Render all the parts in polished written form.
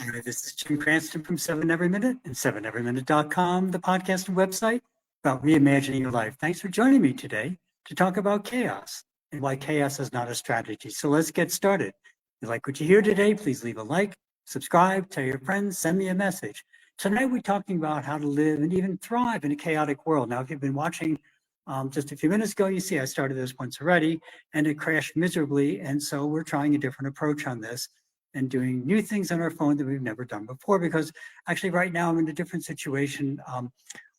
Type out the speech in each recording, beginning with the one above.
Hi, this is Jim Cranston from 7 Every Minute and 7everyminute.com, the podcast and website about reimagining your life. Thanks for joining me today to talk about chaos and why chaos is not a strategy. So let's get started. If you like what you hear today, please leave a like, subscribe, tell your friends, send me a message. Tonight, we're talking about how to live and even thrive in a chaotic world. Now, if you've been watching just a few minutes ago, you see I started this once already and it crashed miserably. And so we're trying a different approach on this and doing new things on our phone that we've never done before. Because actually right now I'm in a different situation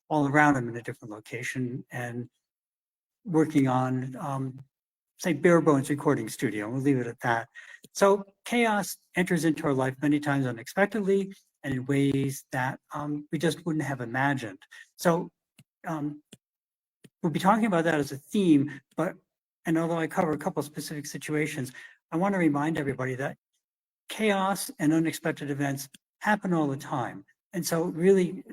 all around. I'm in a different location and working on, say, bare bones recording studio. We'll leave it at that. So chaos enters into our life many times unexpectedly and in ways that we just wouldn't have imagined. So we'll be talking about that as a theme, and although I cover a couple of specific situations, I want to remind everybody that chaos and unexpected events happen all the time. And so really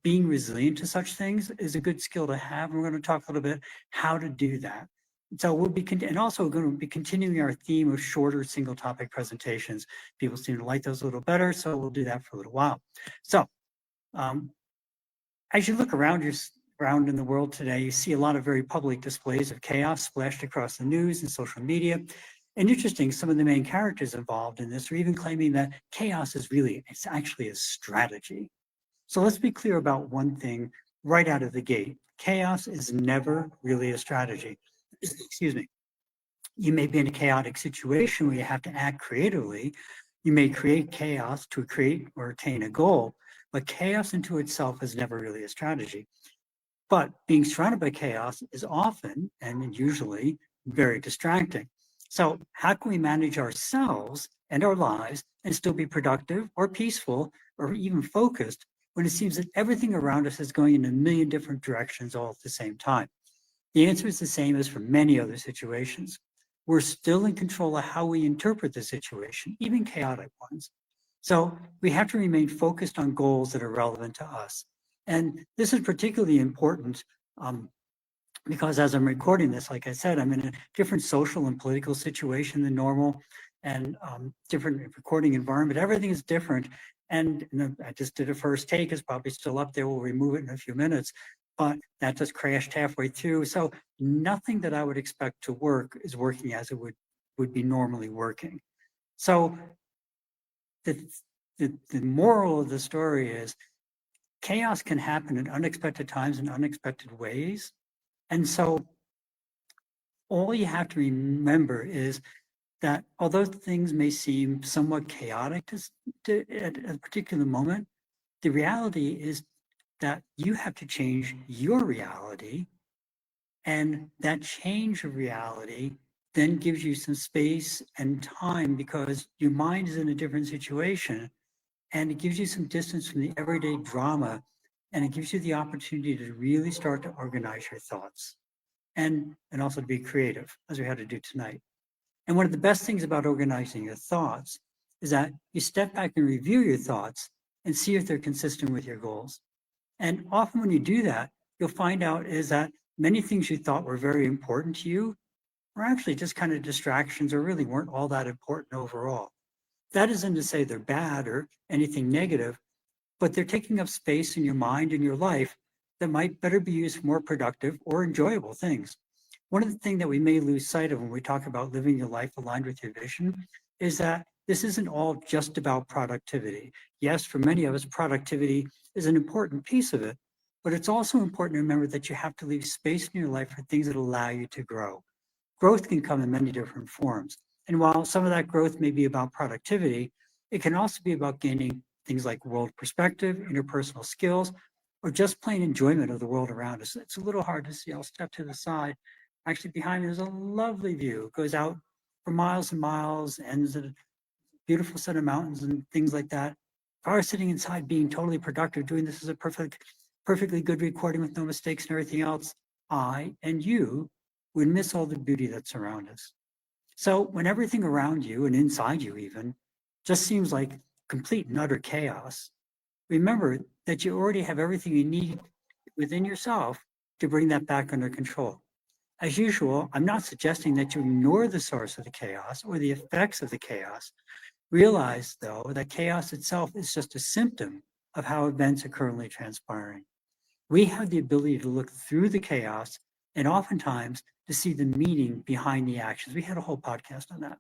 being resilient to such things is a good skill to have. We're going to talk a little bit how to do that. So we'll be, and also going to be continuing our theme of shorter single topic presentations. People seem to like those a little better, so we'll do that for a little while. So as you look around in the world today, you see a lot of very public displays of chaos splashed across the news and social media. And interesting, some of the main characters involved in this are even claiming that chaos it's actually a strategy. So let's be clear about one thing right out of the gate. Chaos is never really a strategy. Excuse me. You may be in a chaotic situation where you have to act creatively. You may create chaos to create or attain a goal, but chaos into itself is never really a strategy. But being surrounded by chaos is often and usually very distracting. So how can we manage ourselves and our lives and still be productive or peaceful or even focused when it seems that everything around us is going in a million different directions all at the same time? The answer is the same as for many other situations. We're still in control of how we interpret the situation, even chaotic ones. So we have to remain focused on goals that are relevant to us. And this is particularly important because as I'm recording this, like I said, I'm in a different social and political situation than normal and different recording environment. Everything is different. And I just did a first take. It's probably still up there. We'll remove it in a few minutes. But that just crashed halfway through. So nothing that I would expect to work is working as it would be normally working. So the moral of the story is chaos can happen in unexpected times in unexpected ways. And so all you have to remember is that although things may seem somewhat chaotic at a particular moment, the reality is that you have to change your reality. And that change of reality then gives you some space and time because your mind is in a different situation. And it gives you some distance from the everyday drama. And it gives you the opportunity to really start to organize your thoughts and also to be creative, as we had to do tonight. And one of the best things about organizing your thoughts is that you step back and review your thoughts and see if they're consistent with your goals. And often when you do that, you'll find out is that many things you thought were very important to you were actually just kind of distractions or really weren't all that important overall. That isn't to say they're bad or anything negative, but they're taking up space in your mind and your life that might better be used for more productive or enjoyable things. One of the things that we may lose sight of when we talk about living your life aligned with your vision is that this isn't all just about productivity. Yes, for many of us, productivity is an important piece of it, but it's also important to remember that you have to leave space in your life for things that allow you to grow. Growth can come in many different forms. And while some of that growth may be about productivity, it can also be about gaining things like world perspective, interpersonal skills, or just plain enjoyment of the world around us. It's a little hard to see. I'll step to the side. Actually, behind me, there's a lovely view. It goes out for miles and miles, ends at a beautiful set of mountains and things like that. If I were sitting inside being totally productive, doing this as a perfectly good recording with no mistakes and everything else, I and you would miss all the beauty that's around us. So when everything around you and inside you even just seems like complete and utter chaos, remember that you already have everything you need within yourself to bring that back under control. As usual, I'm not suggesting that you ignore the source of the chaos or the effects of the chaos, Realize, though, that chaos itself is just a symptom of how events are currently transpiring. We have the ability to look through the chaos and oftentimes to see the meaning behind the actions. We had a whole podcast on that.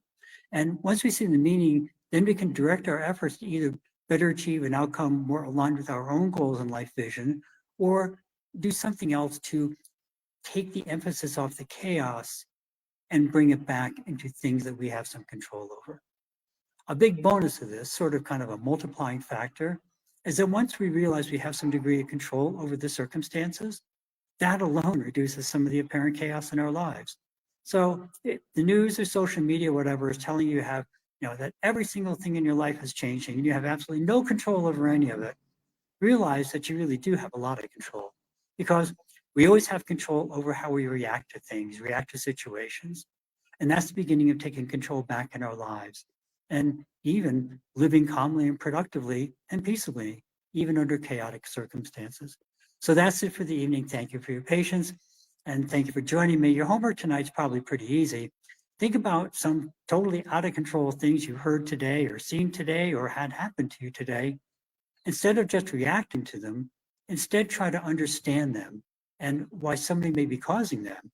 And once we see the meaning, then we can direct our efforts to either better achieve an outcome more aligned with our own goals and life vision, or do something else to take the emphasis off the chaos and bring it back into things that we have some control over. A big bonus of this, sort of kind of a multiplying factor, is that once we realize we have some degree of control over the circumstances, that alone reduces some of the apparent chaos in our lives. So the news or social media, whatever, is telling you have, that every single thing in your life is changing and you have absolutely no control over any of it. Realize that you really do have a lot of control, because we always have control over how we react to things, react to situations. And that's the beginning of taking control back in our lives, and even living calmly and productively and peaceably, even under chaotic circumstances. So that's it for the evening. Thank you for your patience, and thank you for joining me. Your homework tonight's probably pretty easy. Think about some totally out of control things you heard today or seen today or had happened to you today. Instead of just reacting to them, instead try to understand them and why somebody may be causing them,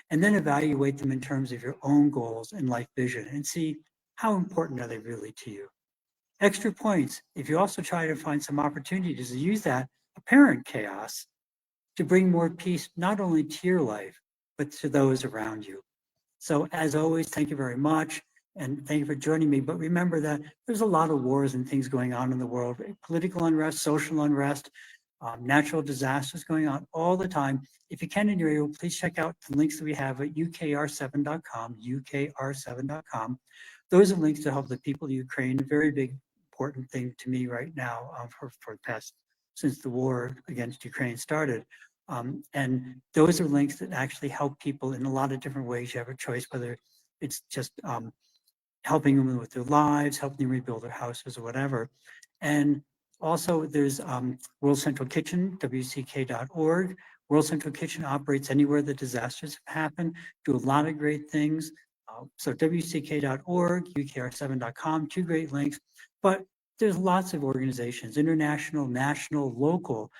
and then evaluate them in terms of your own goals and life vision and see how important are they really to you. Extra points if you also try to find some opportunities to use that apparent chaos to bring more peace, not only to your life, but to those around you. So as always, thank you very much. And thank you for joining me. But remember that there's a lot of wars and things going on in the world, political unrest, social unrest, natural disasters going on all the time. If you can and you're able, please check out the links that we have at ukr7.com, ukr7.com. Those are links to help the people of Ukraine, a very big, important thing to me right now for the past, since the war against Ukraine started. And those are links that actually help people in a lot of different ways. You have a choice, whether it's just helping them with their lives, helping them rebuild their houses or whatever. And also there's World Central Kitchen, WCK.org. World Central Kitchen operates anywhere that disasters have happened, do a lot of great things. So WCK.org, UKR7.com, two great links. But there's lots of organizations, international, national, local,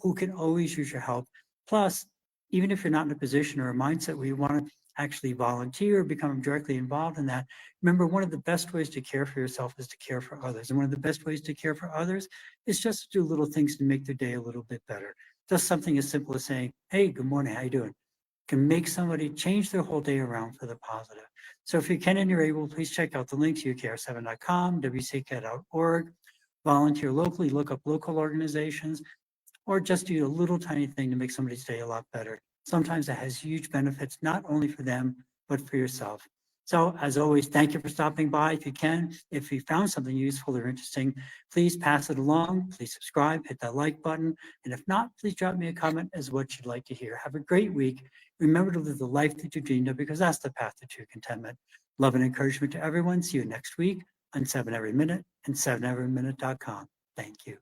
who can always use your help. Plus, even if you're not in a position or a mindset where you want to actually volunteer or become directly involved in that, remember, one of the best ways to care for yourself is to care for others. And one of the best ways to care for others is just to do little things to make their day a little bit better. Just something as simple as saying, hey, good morning, how you doing? Can make somebody change their whole day around for the positive. So if you can and you're able, please check out the links, ukr7.com, wck.org, volunteer locally, look up local organizations, or just do a little tiny thing to make somebody's day a lot better. Sometimes that has huge benefits, not only for them, but for yourself. So as always, thank you for stopping by. If you can, if you found something useful or interesting, please pass it along, please subscribe, hit that like button. And if not, please drop me a comment as what you'd like to hear. Have a great week. Remember to live the life that you dreamed of, because that's the path to true contentment. Love and encouragement to everyone. See you next week on 7 Every Minute and 7everyminute.com. Thank you.